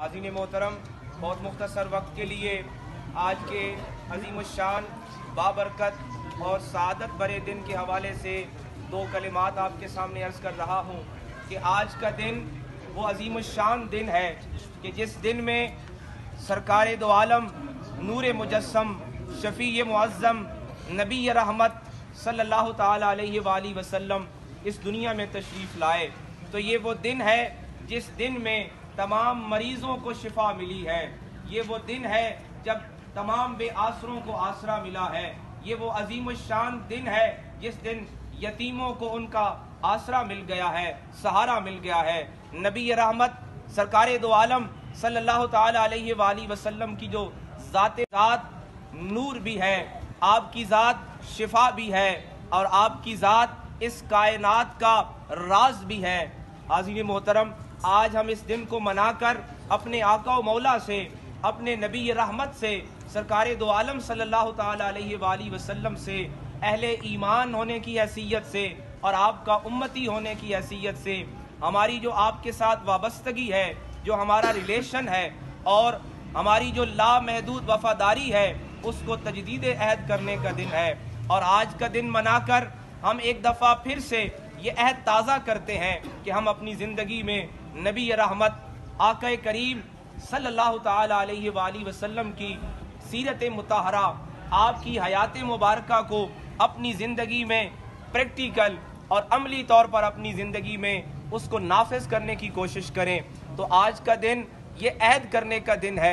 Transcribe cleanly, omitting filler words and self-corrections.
नाज़रीन मोहतरम, बहुत मुख्तसर वक्त के लिए आज के अज़ीमुश्शान बाबरकत और सआदत भरे दिन के हवाले से दो कलिमात आपके सामने अर्ज़ कर रहा हूँ कि आज का दिन वो अज़ीमुश्शान दिन है कि जिस दिन में सरकार दो आलम नूर मुजस्सम शफ़ी मुअज़्ज़म नबी रहमत सल्लल्लाहु ताला अलैहि वसल्लम इस दुनिया में तशरीफ़ लाए। तो ये वो दिन है जिस दिन में तमाम मरीज़ों को शिफा मिली है। ये वो दिन है जब तमाम बेआसरों को आसरा मिला है। ये वो अज़ीमुश्शान दिन है जिस दिन यतीमों को उनका आसरा मिल गया है, सहारा मिल गया है। नबी रहमत सरकार दो आलम सल्लल्लाहु ताला अलैहि वसल्लम की जो ज़ात नूर भी है, आपकी ज़ात शिफा भी है और आपकी ज़ात इस कायनात का राज भी है। हाज़रीन मोहतरम, आज हम इस दिन को मनाकर अपने आका व मौला से, अपने नबी रहमत से, सरकार दो आलम सल्लल्लाहु ताला अलैहि वसल्लम से, अहले ईमान होने की हैसियत से और आपका उम्मती होने की हैसियत से हमारी जो आपके साथ वाबस्तगी है, जो हमारा रिलेशन है और हमारी जो लामहदूद वफादारी है, उसको तजदीद अहद करने का दिन है। और आज का दिन मनाकर हम एक दफ़ा फिर से ये अहद ताज़ा करते हैं कि हम अपनी ज़िंदगी में नबी रहमत आका करीम सल्लल्लाहु ताला अलैहि वसल्लम की सीरत मुताहरा, आपकी हयात मुबारका को अपनी ज़िंदगी में प्रैक्टिकल और अमली तौर पर अपनी ज़िंदगी में उसको नाफिज करने की कोशिश करें। तो आज का दिन ये अहद करने का दिन है।